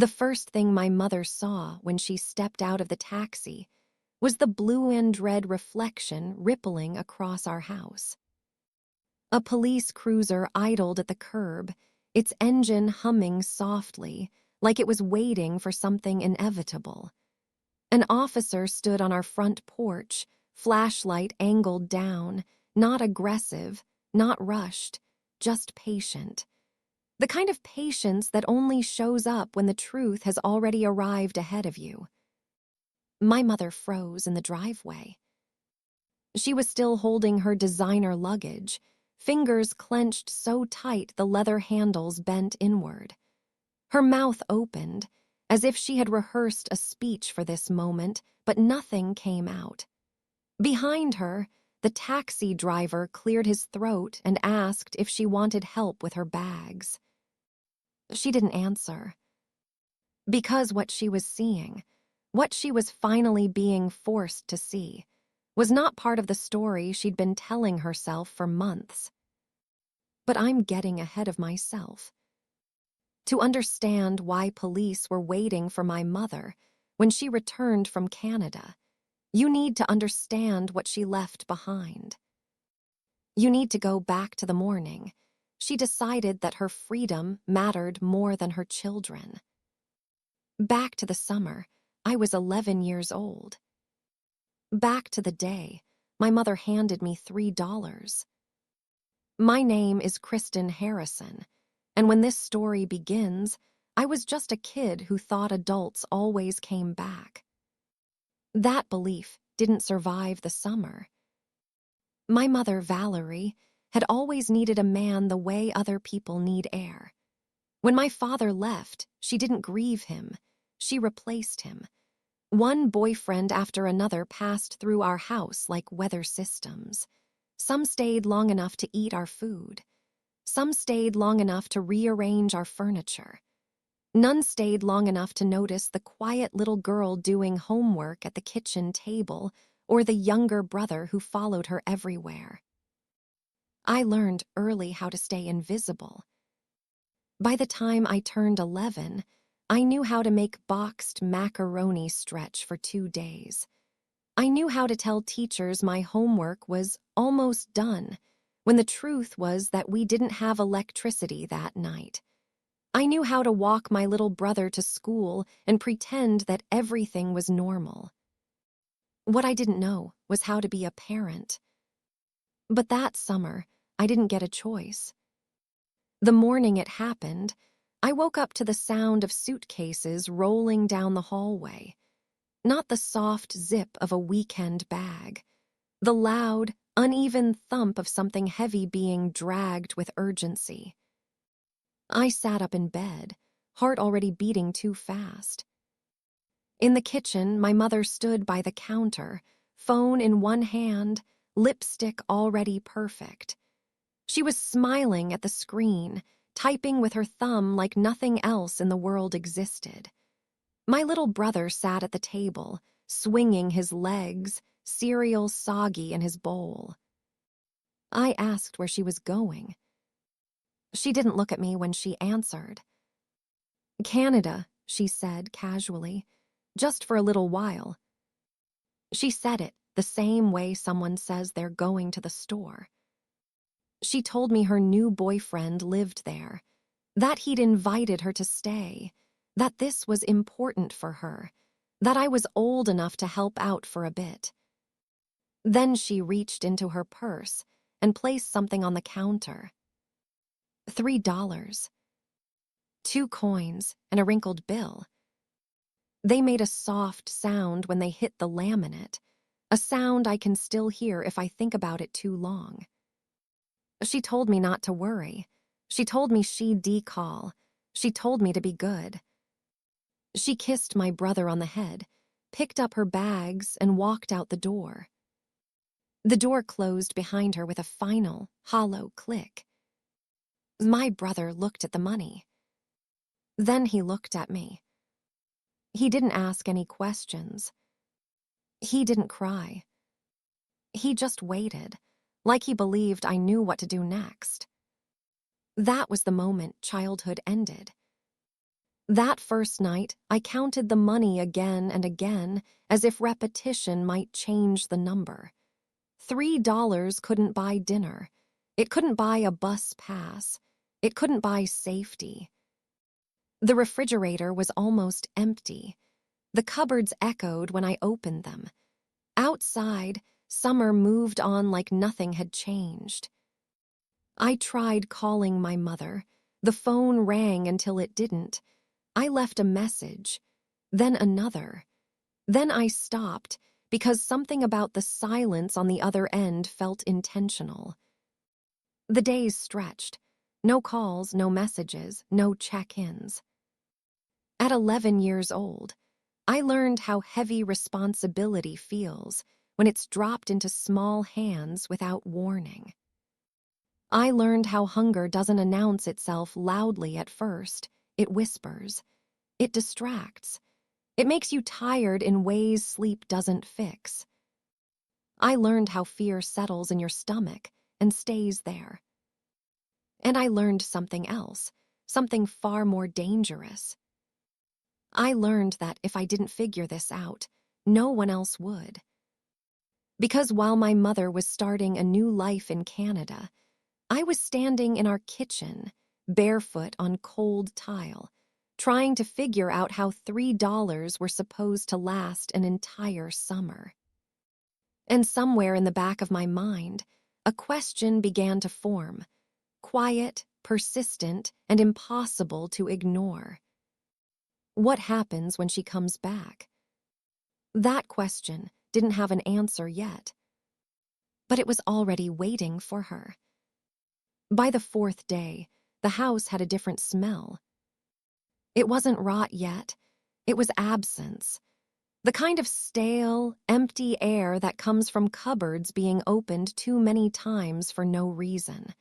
The first thing my mother saw when she stepped out of the taxi was the blue and red reflection rippling across our house. A police cruiser idled at the curb, its engine humming softly, like it was waiting for something inevitable. An officer stood on our front porch, flashlight angled down, not aggressive, not rushed, just patient. The kind of patience that only shows up when the truth has already arrived ahead of you. My mother froze in the driveway. She was still holding her designer luggage, fingers clenched so tight the leather handles bent inward. Her mouth opened, as if she had rehearsed a speech for this moment, but nothing came out. Behind her, the taxi driver cleared his throat and asked if she wanted help with her bags. She didn't answer. Because what she was seeing, what she was finally being forced to see, was not part of the story she'd been telling herself for months. But I'm getting ahead of myself. To understand why police were waiting for my mother when she returned from Canada, you need to understand what she left behind. You need to go back to the morning she decided that her freedom mattered more than her children. Back to the summer I was 11 years old. Back to the day my mother handed me $3. My name is Kristen Harrison, and when this story begins, I was just a kid who thought adults always came back. That belief didn't survive the summer. My mother, Valerie, had always needed a man the way other people need air. When my father left, she didn't grieve him. She replaced him. One boyfriend after another passed through our house like weather systems. Some stayed long enough to eat our food. Some stayed long enough to rearrange our furniture. None stayed long enough to notice the quiet little girl doing homework at the kitchen table or the younger brother who followed her everywhere. I learned early how to stay invisible. By the time I turned 11, I knew how to make boxed macaroni stretch for 2 days. I knew how to tell teachers my homework was almost done when the truth was that we didn't have electricity that night. I knew how to walk my little brother to school and pretend that everything was normal. What I didn't know was how to be a parent. But that summer, I didn't get a choice. The morning it happened, I woke up to the sound of suitcases rolling down the hallway. Not the soft zip of a weekend bag. The loud, uneven thump of something heavy being dragged with urgency. I sat up in bed, heart already beating too fast. In the kitchen, my mother stood by the counter, phone in one hand, lipstick already perfect. She was smiling at the screen, typing with her thumb like nothing else in the world existed. My little brother sat at the table, swinging his legs, cereal soggy in his bowl. I asked where she was going. She didn't look at me when she answered. "Canada," she said casually, "just for a little while." She said it the same way someone says they're going to the store. She told me her new boyfriend lived there, that he'd invited her to stay, that this was important for her, that I was old enough to help out for a bit. Then she reached into her purse and placed something on the counter. $3. 2 coins and a wrinkled bill. They made a soft sound when they hit the laminate, a sound I can still hear if I think about it too long. She told me not to worry. She told me she'd decall. She told me to be good. She kissed my brother on the head, picked up her bags, and walked out the door. The door closed behind her with a final, hollow click. My brother looked at the money. Then he looked at me. He didn't ask any questions. He didn't cry. He just waited, like he believed I knew what to do next. That was the moment childhood ended. That first night, I counted the money again and again, as if repetition might change the number. $3 couldn't buy dinner. It couldn't buy a bus pass. It couldn't buy safety. The refrigerator was almost empty. The cupboards echoed when I opened them. Outside, summer moved on like nothing had changed. I tried calling my mother. The phone rang until it didn't. I left a message, then another. Then I stopped because something about the silence on the other end felt intentional. The days stretched. No calls, no messages, no check-ins. At 11 years old, I learned how heavy responsibility feels when it's dropped into small hands without warning. I learned how hunger doesn't announce itself loudly at first. It whispers. It distracts. It makes you tired in ways sleep doesn't fix. I learned how fear settles in your stomach and stays there. And I learned something else, something far more dangerous. I learned that if I didn't figure this out, no one else would. Because while my mother was starting a new life in Canada, I was standing in our kitchen, barefoot on cold tile, trying to figure out how $3 were supposed to last an entire summer. And somewhere in the back of my mind, a question began to form, quiet, persistent, and impossible to ignore. What happens when she comes back? That question didn't have an answer yet, but it was already waiting for her. By the fourth day, the house had a different smell. It wasn't rot yet. It was absence. The kind of stale, empty air that comes from cupboards being opened too many times for no reason.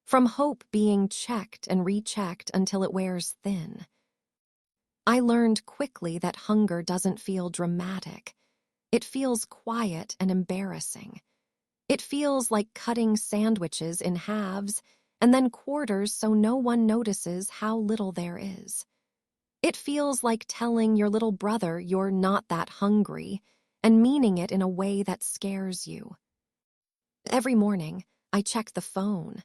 From hope being checked and rechecked until it wears thin. I learned quickly that hunger doesn't feel dramatic. It feels quiet and embarrassing. It feels like cutting sandwiches in halves and then quarters so no one notices how little there is. It feels like telling your little brother you're not that hungry and meaning it in a way that scares you. Every morning, I check the phone.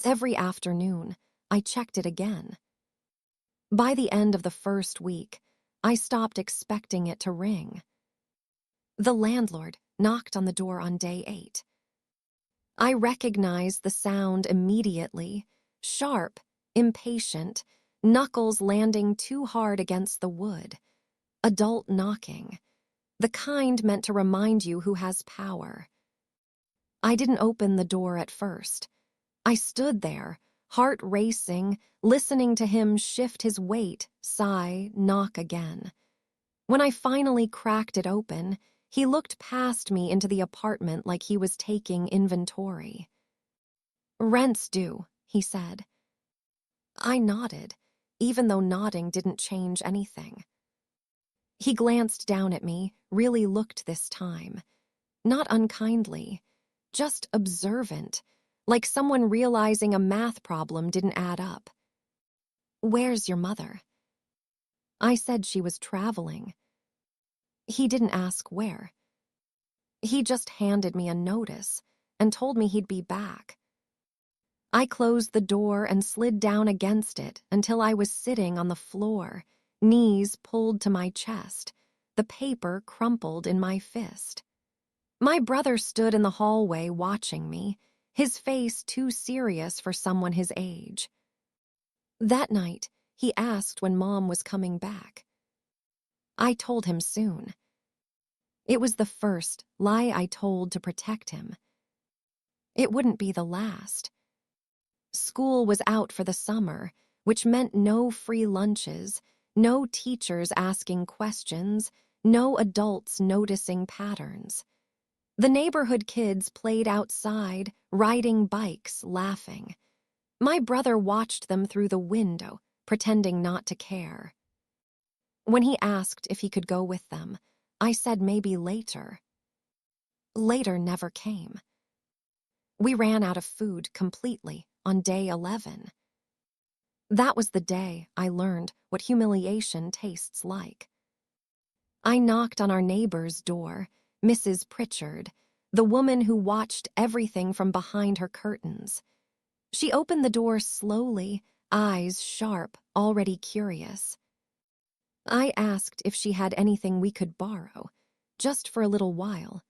Every afternoon, I checked it again. By the end of the first week, I stopped expecting it to ring. The landlord knocked on the door on day 8. I recognized the sound immediately, sharp, impatient, knuckles landing too hard against the wood. Adult knocking. The kind meant to remind you who has power. I didn't open the door at first. I stood there, heart racing, listening to him shift his weight, sigh, knock again. When I finally cracked it open, he looked past me into the apartment like he was taking inventory. "Rent's due," he said. I nodded, even though nodding didn't change anything. He glanced down at me, really looked this time. Not unkindly, just observant, like someone realizing a math problem didn't add up. "Where's your mother?" I said she was traveling. He didn't ask where. He just handed me a notice and told me he'd be back. I closed the door and slid down against it until I was sitting on the floor, knees pulled to my chest, the paper crumpled in my fist. My brother stood in the hallway watching me, his face too serious for someone his age. That night, he asked when Mom was coming back. I told him soon. It was the first lie I told to protect him. It wouldn't be the last. School was out for the summer, which meant no free lunches, no teachers asking questions, no adults noticing patterns. The neighborhood kids played outside, riding bikes, laughing. My brother watched them through the window, pretending not to care. When he asked if he could go with them, I said maybe later. Later never came. We ran out of food completely on day 11. That was the day I learned what humiliation tastes like. I knocked on our neighbor's door, Mrs. Pritchard, the woman who watched everything from behind her curtains. She opened the door slowly, eyes sharp, already curious. I asked if she had anything we could borrow, just for a little while.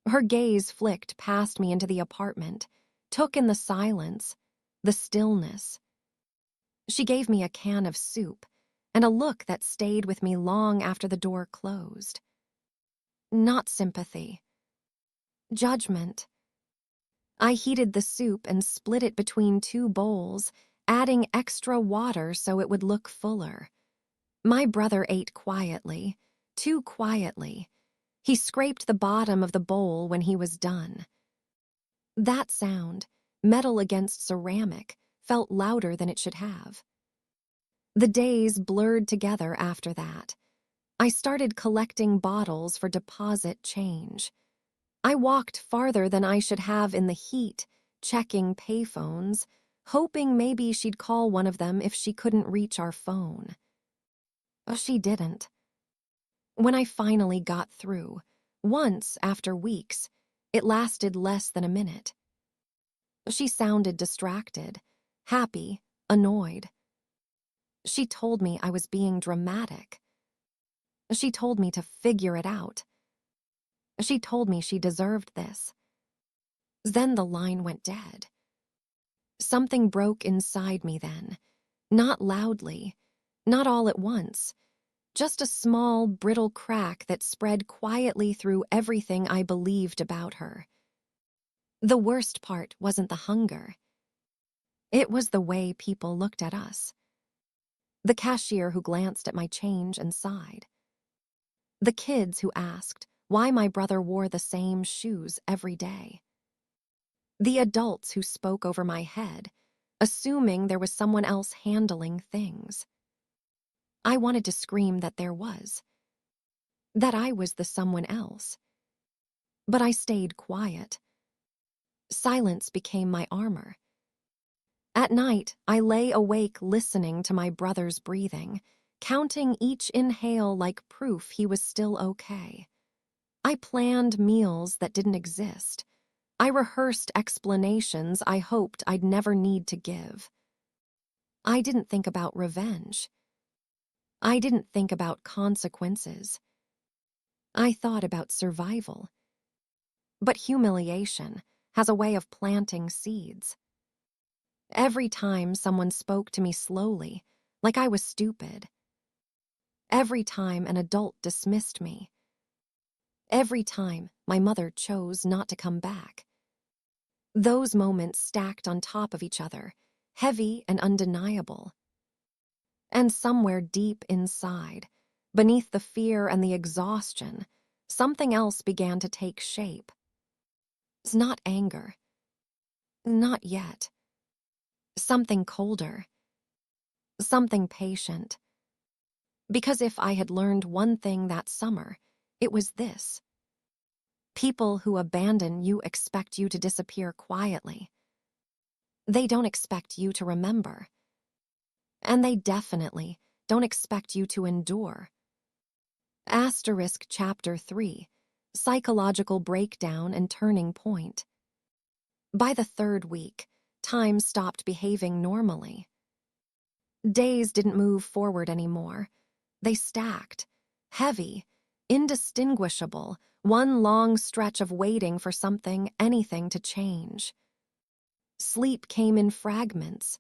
Her gaze flicked past me into the apartment, took in the silence, the stillness. She gave me a can of soup and a look that stayed with me long after the door closed. Not sympathy. Judgment. I heated the soup and split it between two bowls, adding extra water so it would look fuller. My brother ate quietly, too quietly. He scraped the bottom of the bowl when he was done. That sound, metal against ceramic, felt louder than it should have. The days blurred together after that. I started collecting bottles for deposit change. I walked farther than I should have in the heat, checking payphones, hoping maybe she'd call one of them if she couldn't reach our phone. She didn't. When I finally got through, once after weeks, it lasted less than a minute. She sounded distracted, happy, annoyed. She told me I was being dramatic. She told me to figure it out. She told me she deserved this. Then the line went dead. Something broke inside me then, not loudly, not all at once, just a small, brittle crack that spread quietly through everything I believed about her. The worst part wasn't the hunger. It was the way people looked at us. The cashier who glanced at my change and sighed. The kids who asked why my brother wore the same shoes every day. The adults who spoke over my head, assuming there was someone else handling things. I wanted to scream that there was, that I was the someone else. But I stayed quiet. Silence became my armor. At night, I lay awake listening to my brother's breathing, counting each inhale like proof he was still okay. I planned meals that didn't exist. I rehearsed explanations I hoped I'd never need to give. I didn't think about revenge. I didn't think about consequences. I thought about survival. But humiliation has a way of planting seeds. Every time someone spoke to me slowly, like I was stupid. Every time an adult dismissed me. Every time my mother chose not to come back. Those moments stacked on top of each other, heavy and undeniable. And somewhere deep inside, beneath the fear and the exhaustion, something else began to take shape. It's not anger. Not yet. Something colder. Something patient. Because if I had learned one thing that summer, it was this. People who abandon you expect you to disappear quietly. They don't expect you to remember. And they definitely don't expect you to endure. Asterisk Chapter 3, Psychological Breakdown and Turning Point. By the third week, time stopped behaving normally. Days didn't move forward anymore. They stacked, heavy, indistinguishable, one long stretch of waiting for something, anything to change. Sleep came in fragments.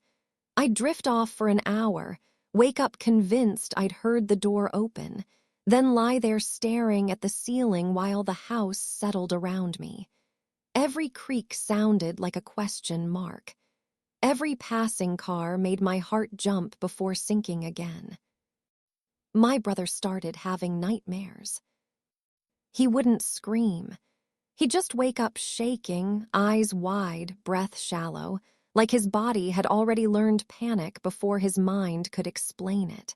I'd drift off for an hour, wake up convinced I'd heard the door open, then lie there staring at the ceiling while the house settled around me. Every creak sounded like a question mark. Every passing car made my heart jump before sinking again. My brother started having nightmares. He wouldn't scream. He'd just wake up shaking, eyes wide, breath shallow, like his body had already learned panic before his mind could explain it.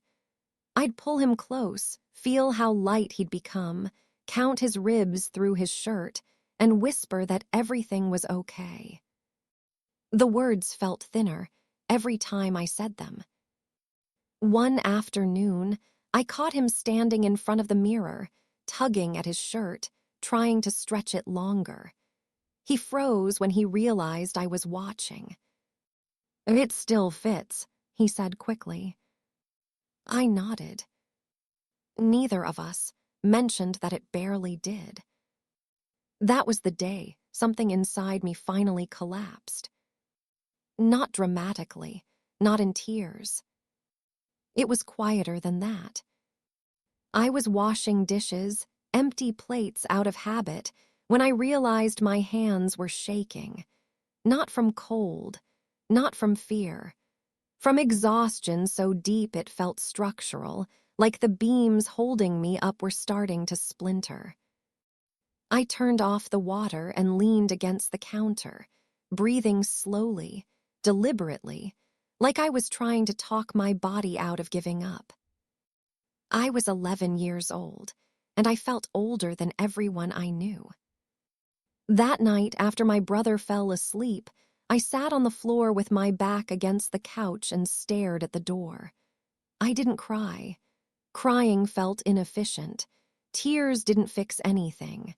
I'd pull him close, feel how light he'd become, count his ribs through his shirt, and whisper that everything was okay. The words felt thinner, every time I said them. One afternoon, I caught him standing in front of the mirror, tugging at his shirt, trying to stretch it longer. He froze when he realized I was watching. "It still fits," he said quickly. I nodded. Neither of us mentioned that it barely did. That was the day something inside me finally collapsed. Not dramatically, not in tears. It was quieter than that. I was washing dishes, empty plates out of habit, when I realized my hands were shaking. Not from cold, not from fear. From exhaustion so deep it felt structural, like the beams holding me up were starting to splinter. I turned off the water and leaned against the counter, breathing slowly, deliberately, like I was trying to talk my body out of giving up. I was 11 years old, and I felt older than everyone I knew. That night, after my brother fell asleep, I sat on the floor with my back against the couch and stared at the door. I didn't cry. Crying felt inefficient. Tears didn't fix anything.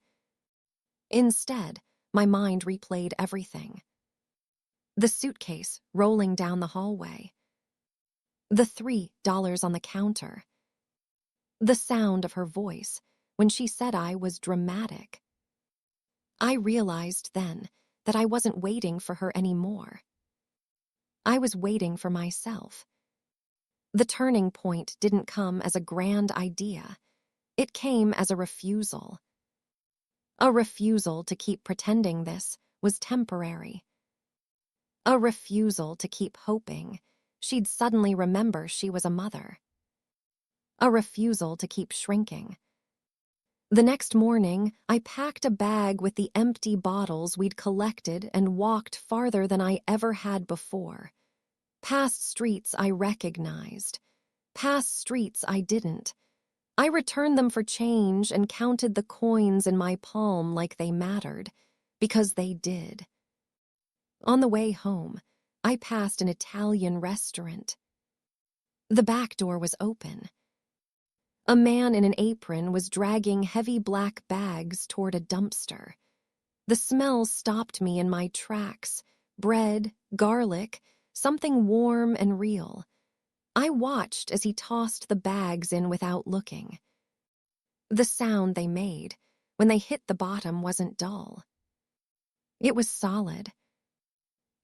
Instead, my mind replayed everything. The suitcase rolling down the hallway. The $3 on the counter. The sound of her voice when she said I was dramatic. I realized then that I wasn't waiting for her anymore. I was waiting for myself. The turning point didn't come as a grand idea. It came as a refusal. A refusal to keep pretending this was temporary. A refusal to keep hoping she'd suddenly remember she was a mother. A refusal to keep shrinking. The next morning, I packed a bag with the empty bottles we'd collected and walked farther than I ever had before. Past streets I recognized. Past streets I didn't. I returned them for change and counted the coins in my palm like they mattered, because they did. On the way home, I passed an Italian restaurant. The back door was open. A man in an apron was dragging heavy black bags toward a dumpster. The smell stopped me in my tracks. Bread, garlic, something warm and real. I watched as he tossed the bags in without looking. The sound they made when they hit the bottom wasn't dull. It was solid.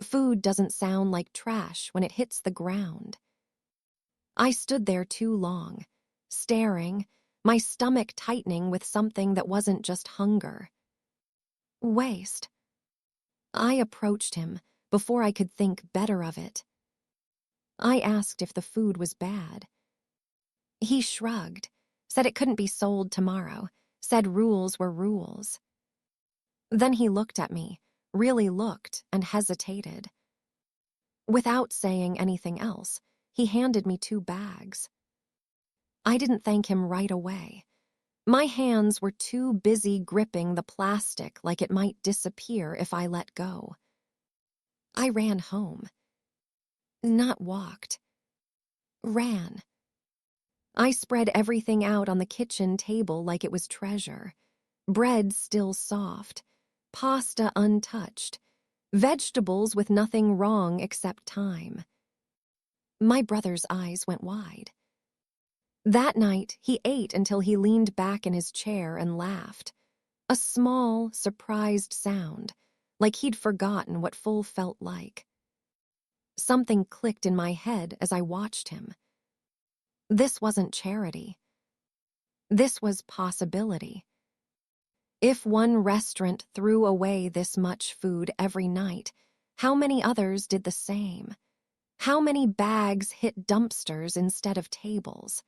Food doesn't sound like trash when it hits the ground. I stood there too long, staring, my stomach tightening with something that wasn't just hunger. Waste. I approached him before I could think better of it. I asked if the food was bad. He shrugged, said it couldn't be sold tomorrow, said rules were rules. Then he looked at me, really looked, and hesitated. Without saying anything else, he handed me 2 bags. I didn't thank him right away. My hands were too busy gripping the plastic like it might disappear if I let go. I ran home. Not walked. Ran. I spread everything out on the kitchen table like it was treasure. Bread still soft, pasta untouched, vegetables with nothing wrong except time. My brother's eyes went wide. That night, he ate until he leaned back in his chair and laughed. A small, surprised sound, like he'd forgotten what full felt like. Something clicked in my head as I watched him. This wasn't charity. This was possibility. If one restaurant threw away this much food every night, how many others did the same? How many bags hit dumpsters instead of tables?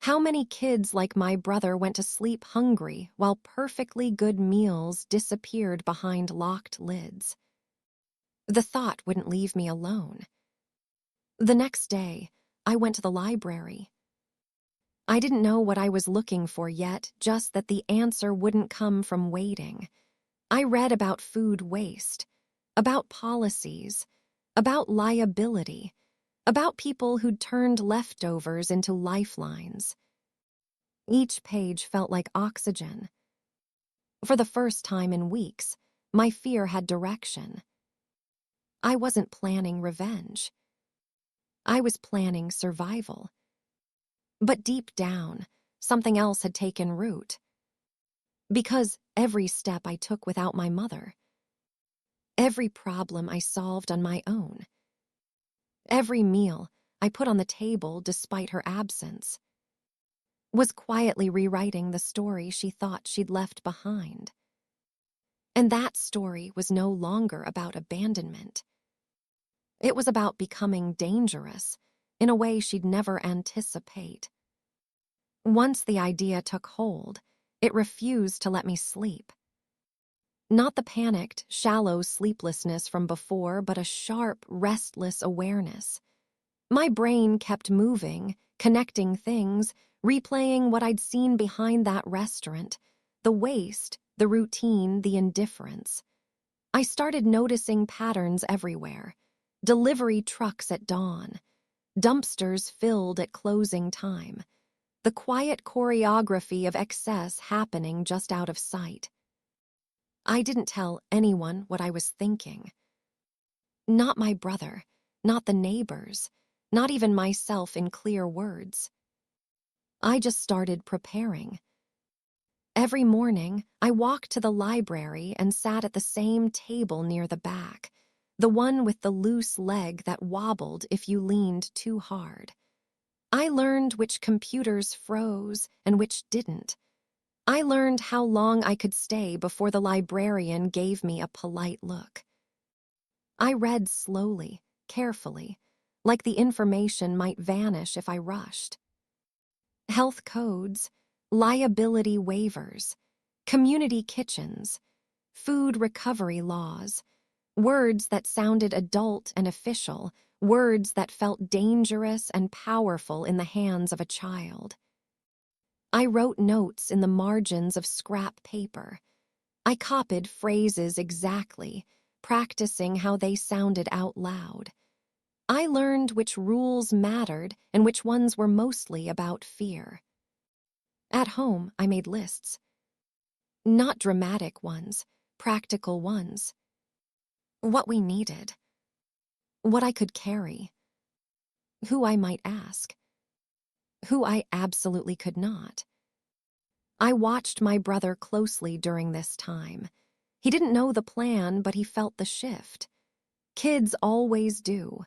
How many kids like my brother went to sleep hungry while perfectly good meals disappeared behind locked lids? The thought wouldn't leave me alone. The next day, I went to the library. I didn't know what I was looking for yet, just that the answer wouldn't come from waiting. I read about food waste, about policies, about liability, about people who'd turned leftovers into lifelines. Each page felt like oxygen. For the first time in weeks, my fear had direction. I wasn't planning revenge. I was planning survival. But deep down, something else had taken root. Because every step I took without my mother, every problem I solved on my own, every meal I put on the table despite her absence, was quietly rewriting the story she thought she'd left behind. And that story was no longer about abandonment. It was about becoming dangerous in a way she'd never anticipate. Once the idea took hold, it refused to let me sleep. Not the panicked, shallow sleeplessness from before, but a sharp, restless awareness. My brain kept moving, connecting things, replaying what I'd seen behind that restaurant, the waste, the routine, the indifference. I started noticing patterns everywhere. Delivery trucks at dawn, dumpsters filled at closing time, the quiet choreography of excess happening just out of sight. I didn't tell anyone what I was thinking. Not my brother, not the neighbors, not even myself in clear words. I just started preparing. Every morning, I walked to the library and sat at the same table near the back, the one with the loose leg that wobbled if you leaned too hard. I learned which computers froze and which didn't. I learned how long I could stay before the librarian gave me a polite look. I read slowly, carefully, like the information might vanish if I rushed. Health codes, liability waivers, community kitchens, food recovery laws, words that sounded adult and official, words that felt dangerous and powerful in the hands of a child. I wrote notes in the margins of scrap paper. I copied phrases exactly, practicing how they sounded out loud. I learned which rules mattered and which ones were mostly about fear. At home, I made lists. Not dramatic ones, practical ones. What we needed. What I could carry. Who I might ask. Who I absolutely could not. I watched my brother closely during this time. He didn't know the plan, but he felt the shift. Kids always do.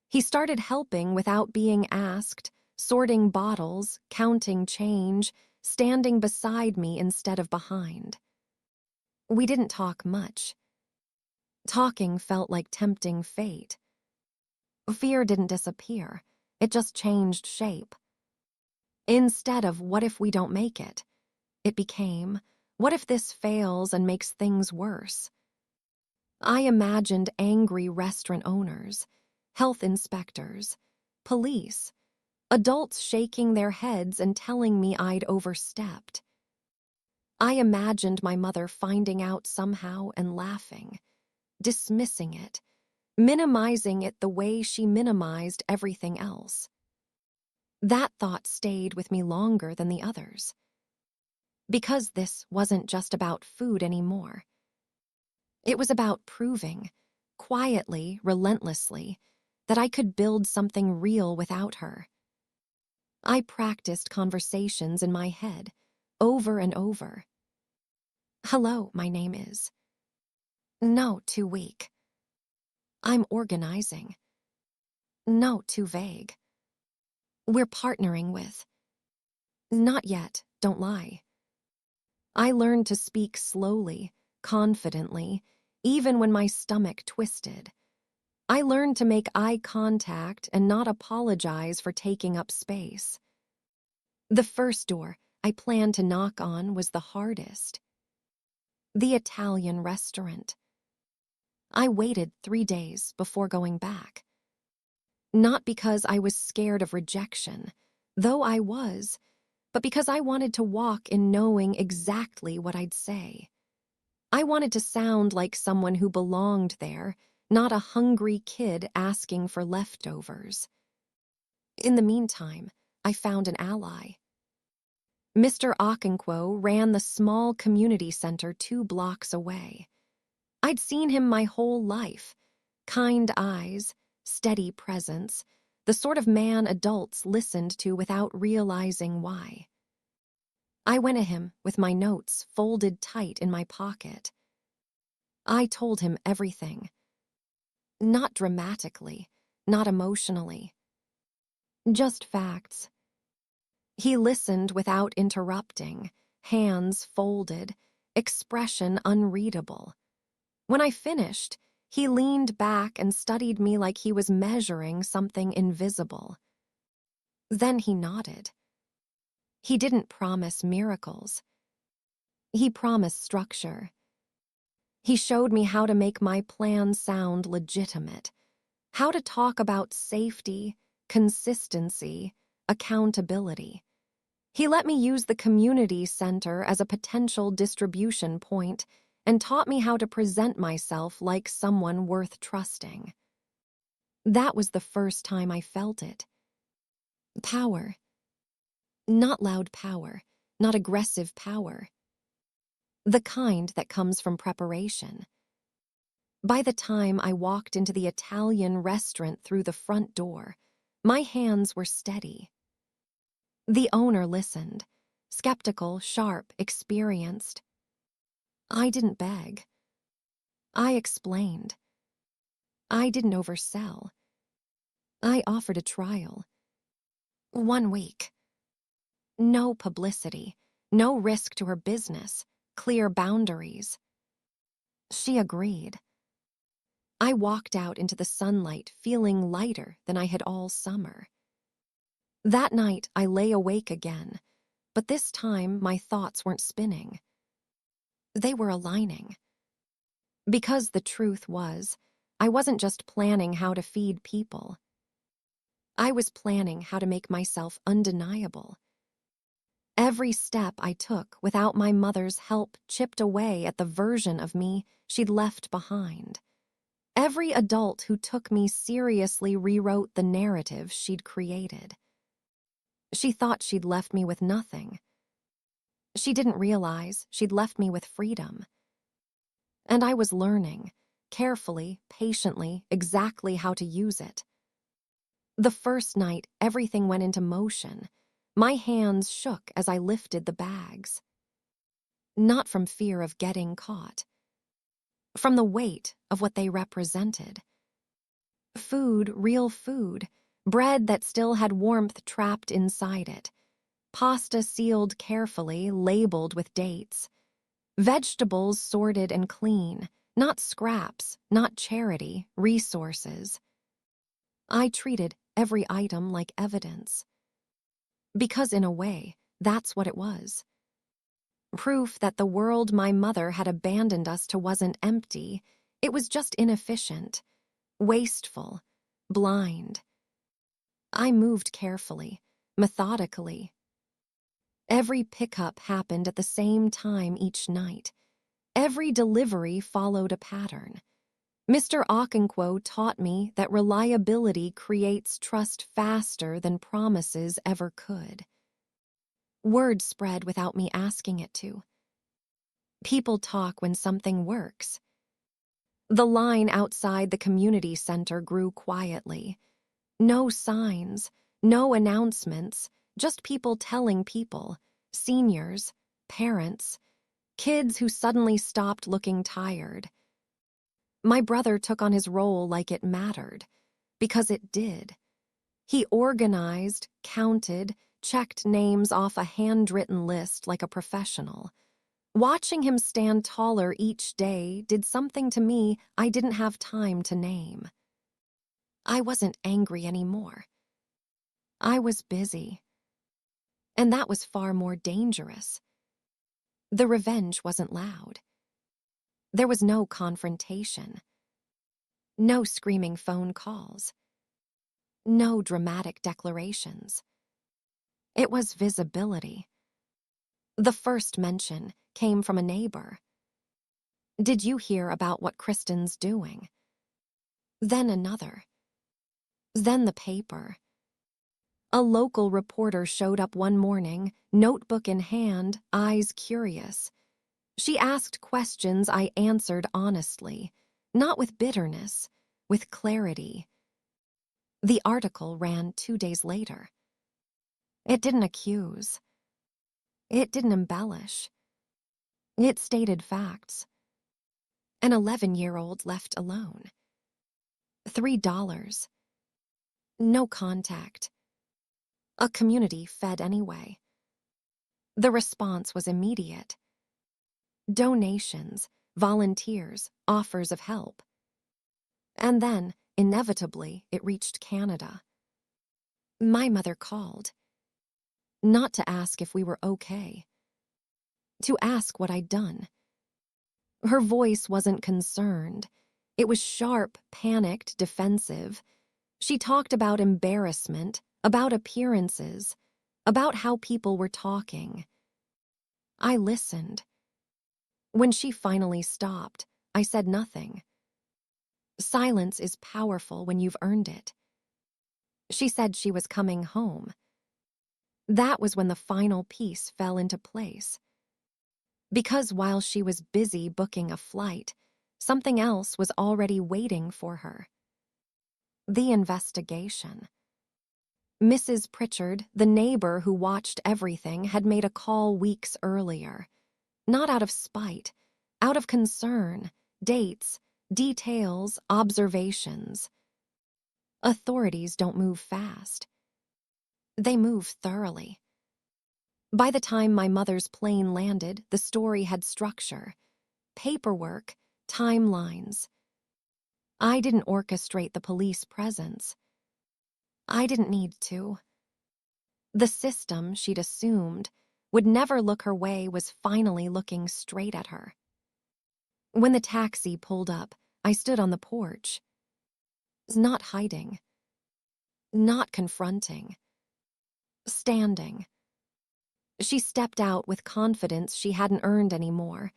He started helping without being asked, sorting bottles, counting change, standing beside me instead of behind. We didn't talk much. Talking felt like tempting fate. Fear didn't disappear. It just changed shape. Instead of what if we don't make it, it became, what if this fails and makes things worse? I imagined angry restaurant owners, health inspectors, police, adults shaking their heads and telling me I'd overstepped. I imagined my mother finding out somehow and laughing, dismissing it, minimizing it the way she minimized everything else. That thought stayed with me longer than the others. Because this wasn't just about food anymore. It was about proving, quietly, relentlessly, that I could build something real without her. I practiced conversations in my head, over and over. Hello, my name is. No, too weak. I'm organizing. No, too vague. We're partnering with. Not yet, don't lie. I learned to speak slowly, confidently, even when my stomach twisted. I learned to make eye contact and not apologize for taking up space. The first door I planned to knock on was the hardest. The Italian restaurant. I waited 3 days before going back. Not because I was scared of rejection, though I was, but because I wanted to walk in knowing exactly what I'd say. I wanted to sound like someone who belonged there, not a hungry kid asking for leftovers. In the meantime, I found an ally. Mr. Okonkwo ran the small community center 2 blocks away. I'd seen him my whole life. Kind eyes, steady presence, the sort of man adults listened to without realizing why. I went to him with my notes folded tight in my pocket. I told him everything. Not dramatically, not emotionally. Just facts. He listened without interrupting, hands folded, expression unreadable. When I finished, he leaned back and studied me like he was measuring something invisible. Then he nodded. He didn't promise miracles. He promised structure. He showed me how to make my plan sound legitimate, how to talk about safety, consistency, accountability. He let me use the community center as a potential distribution point and taught me how to present myself like someone worth trusting. That was the first time I felt it. Power. Not loud power, not aggressive power. The kind that comes from preparation. By the time I walked into the Italian restaurant through the front door, my hands were steady. The owner listened, skeptical, sharp, experienced. I didn't beg. I explained. I didn't oversell. I offered a trial. 1 week. No publicity, no risk to her business, clear boundaries. She agreed. I walked out into the sunlight feeling lighter than I had all summer. That night I lay awake again, but this time my thoughts weren't spinning. They were aligning. Because the truth was, I wasn't just planning how to feed people. I was planning how to make myself undeniable. Every step I took without my mother's help chipped away at the version of me she'd left behind. Every adult who took me seriously rewrote the narrative she'd created. She thought she'd left me with nothing. She didn't realize she'd left me with freedom. And I was learning, carefully, patiently, exactly how to use it. The first night, everything went into motion. My hands shook as I lifted the bags. Not from fear of getting caught. From the weight of what they represented. Food, real food. Bread that still had warmth trapped inside it. Pasta sealed carefully, labeled with dates. Vegetables sorted and clean. Not scraps, not charity, resources. I treated every item like evidence. Because in a way, that's what it was. Proof that the world my mother had abandoned us to wasn't empty, it was just inefficient, wasteful, blind. I moved carefully, methodically. Every pickup happened at the same time each night. Every delivery followed a pattern. Mr. Okonkwo taught me that reliability creates trust faster than promises ever could. Word spread without me asking it to. People talk when something works. The line outside the community center grew quietly. No signs, no announcements, just people telling people, seniors, parents, kids who suddenly stopped looking tired. My brother took on his role like it mattered, because it did. He organized, counted, checked names off a handwritten list like a professional. Watching him stand taller each day did something to me I didn't have time to name. I wasn't angry anymore. I was busy. And that was far more dangerous. The revenge wasn't loud. There was no confrontation. No screaming phone calls. No dramatic declarations. It was visibility. The first mention came from a neighbor. Did you hear about what Kristen's doing? Then another. Then the paper. A local reporter showed up one morning, notebook in hand, eyes curious. She asked questions I answered honestly, not with bitterness, with clarity. The article ran 2 days later. It didn't accuse. It didn't embellish. It stated facts. An 11-year-old left alone. $3. No contact. A community fed anyway. The response was immediate. Donations, volunteers, offers of help. And then, inevitably, it reached Canada. My mother called. Not to ask if we were okay. To ask what I'd done. Her voice wasn't concerned. It was sharp, panicked, defensive. She talked about embarrassment, about appearances, about how people were talking. I listened. When she finally stopped, I said nothing. Silence is powerful when you've earned it. She said she was coming home. That was when the final piece fell into place. Because while she was busy booking a flight, something else was already waiting for her. The investigation. Mrs. Pritchard, the neighbor who watched everything, had made a call weeks earlier. Not out of spite, out of concern, dates, details, observations. Authorities don't move fast. They move thoroughly. By the time my mother's plane landed, the story had structure, paperwork, timelines. I didn't orchestrate the police presence. I didn't need to. The system she'd assumed would never look her way was finally looking straight at her. When the taxi pulled up, I stood on the porch. Not hiding. Not confronting. Standing. She stepped out with confidence she hadn't earned anymore.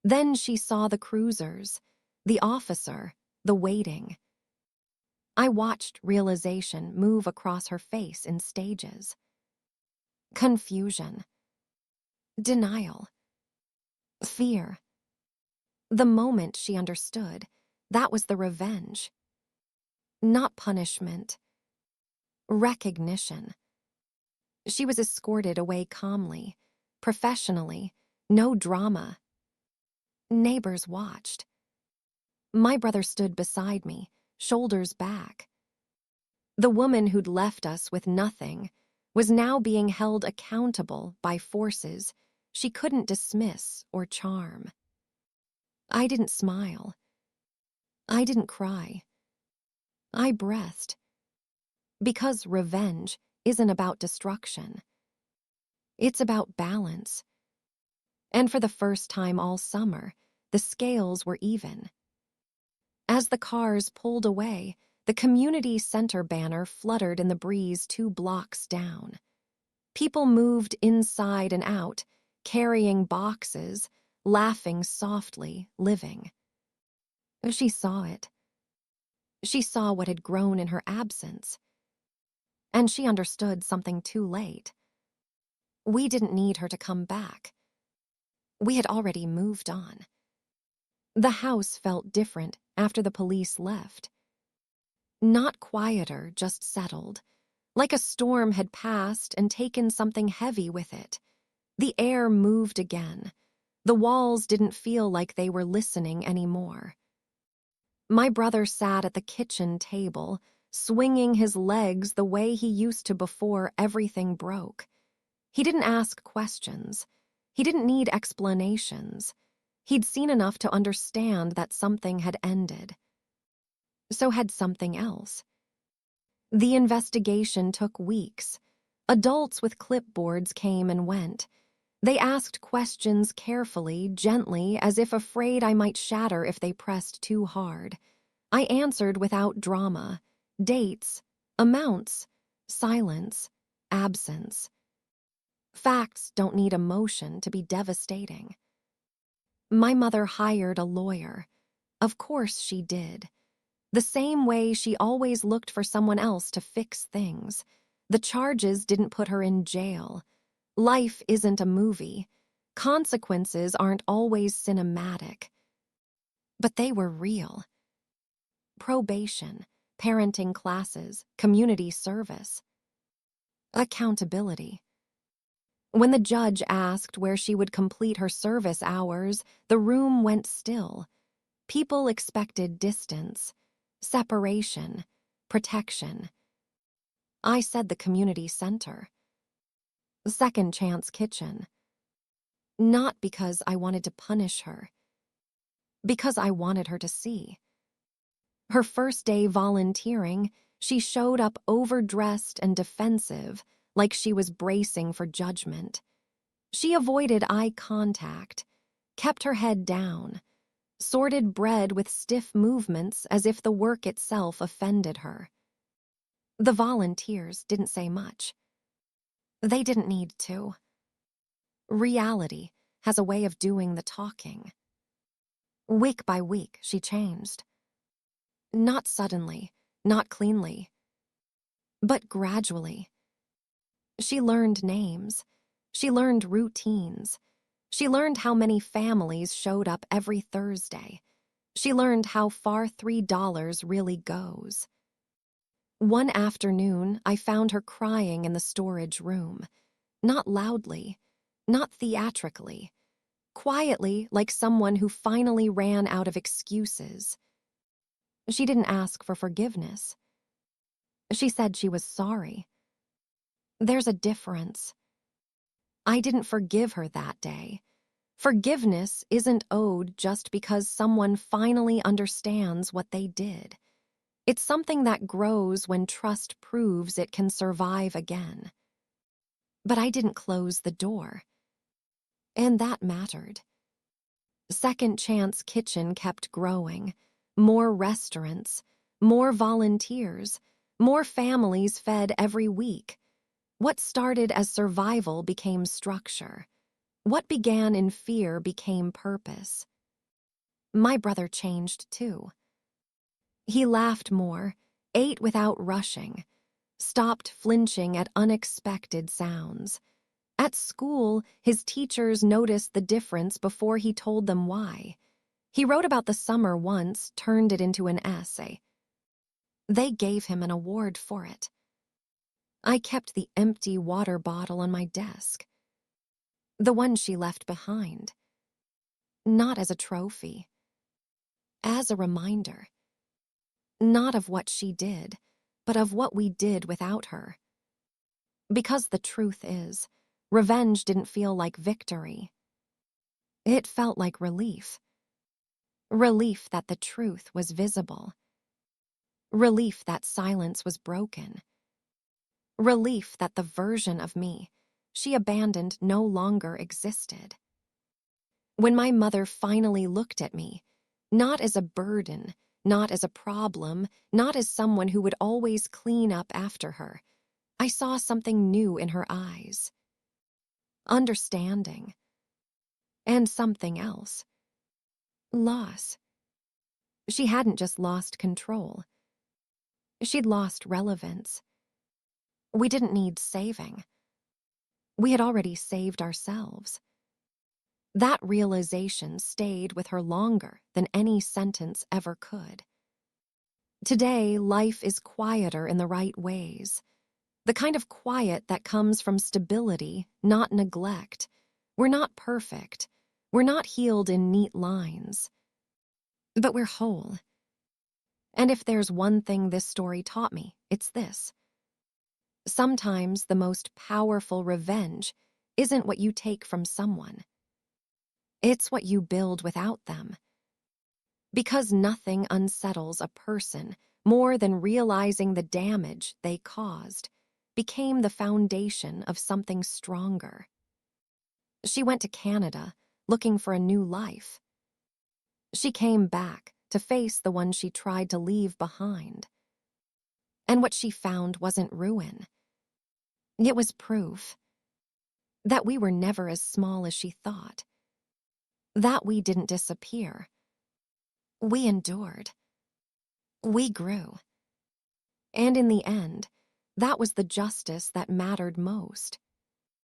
Then she saw the cruisers, the officer, the waiting. I watched realization move across her face in stages. Confusion. Denial. Fear. The moment she understood, that was the revenge. Not punishment. Recognition. She was escorted away calmly, professionally, no drama. Neighbors watched. My brother stood beside me, shoulders back. The woman who'd left us with nothing was now being held accountable by forces she couldn't dismiss or charm. I didn't smile. I didn't cry. I breathed. Because revenge isn't about destruction. It's about balance. And for the first time all summer, the scales were even. As the cars pulled away, the community center banner fluttered in the breeze 2 blocks down. People moved inside and out, carrying boxes, laughing softly, living. She saw it. She saw what had grown in her absence. And she understood something too late. We didn't need her to come back. We had already moved on. The house felt different after the police left. Not quieter, just settled. Like a storm had passed and taken something heavy with it. The air moved again. The walls didn't feel like they were listening anymore. My brother sat at the kitchen table, swinging his legs the way he used to before everything broke. He didn't ask questions. He didn't need explanations. He'd seen enough to understand that something had ended. So had something else. The investigation took weeks. Adults with clipboards came and went. They asked questions carefully, gently, as if afraid I might shatter if they pressed too hard. I answered without drama. Dates, amounts, silence, absence. Facts don't need emotion to be devastating. My mother hired a lawyer. Of course she did. The same way she always looked for someone else to fix things. The charges didn't put her in jail. Life isn't a movie. Consequences aren't always cinematic. But they were real. Probation, parenting classes, community service. Accountability. When the judge asked where she would complete her service hours, the room went still. People expected distance, separation, protection. I said the community center. Second chance kitchen. Not because I wanted to punish her. Because I wanted her to see. Her first day volunteering, she showed up overdressed and defensive, like she was bracing for judgment. She avoided eye contact, kept her head down, sorted bread with stiff movements as if the work itself offended her. The volunteers didn't say much. They didn't need to. Reality has a way of doing the talking. Week by week, she changed. Not suddenly, not cleanly, but gradually. She learned names. She learned routines. She learned how many families showed up every Thursday. She learned how far $3 really goes. One afternoon, I found her crying in the storage room. Not loudly, not theatrically. Quietly, like someone who finally ran out of excuses. She didn't ask for forgiveness. She said she was sorry. There's a difference. I didn't forgive her that day. Forgiveness isn't owed just because someone finally understands what they did. It's something that grows when trust proves it can survive again. But I didn't close the door. And that mattered. Second Chance Kitchen kept growing. More restaurants, more volunteers, more families fed every week. What started as survival became structure. What began in fear became purpose. My brother changed too. He laughed more, ate without rushing, stopped flinching at unexpected sounds. At school, his teachers noticed the difference before he told them why. He wrote about the summer once, turned it into an essay. They gave him an award for it. I kept the empty water bottle on my desk. The one she left behind. Not as a trophy. As a reminder. Not of what she did, but of what we did without her. Because the truth is, revenge didn't feel like victory. It felt like relief. Relief that the truth was visible. Relief that silence was broken. Relief that the version of me she abandoned no longer existed. When my mother finally looked at me, not as a burden, not as a problem, not as someone who would always clean up after her, I saw something new in her eyes. Understanding. And something else. Loss. She hadn't just lost control. She'd lost relevance. We didn't need saving. We had already saved ourselves. That realization stayed with her longer than any sentence ever could. Today, life is quieter in the right ways. The kind of quiet that comes from stability, not neglect. We're not perfect. We're not healed in neat lines. But we're whole. And if there's one thing this story taught me, it's this. Sometimes the most powerful revenge isn't what you take from someone. It's what you build without them. Because nothing unsettles a person more than realizing the damage they caused became the foundation of something stronger. She went to Canada looking for a new life. She came back to face the one she tried to leave behind. And what she found wasn't ruin. It was proof that we were never as small as she thought. That we didn't disappear. We endured. We grew. And in the end, That was the justice that mattered most.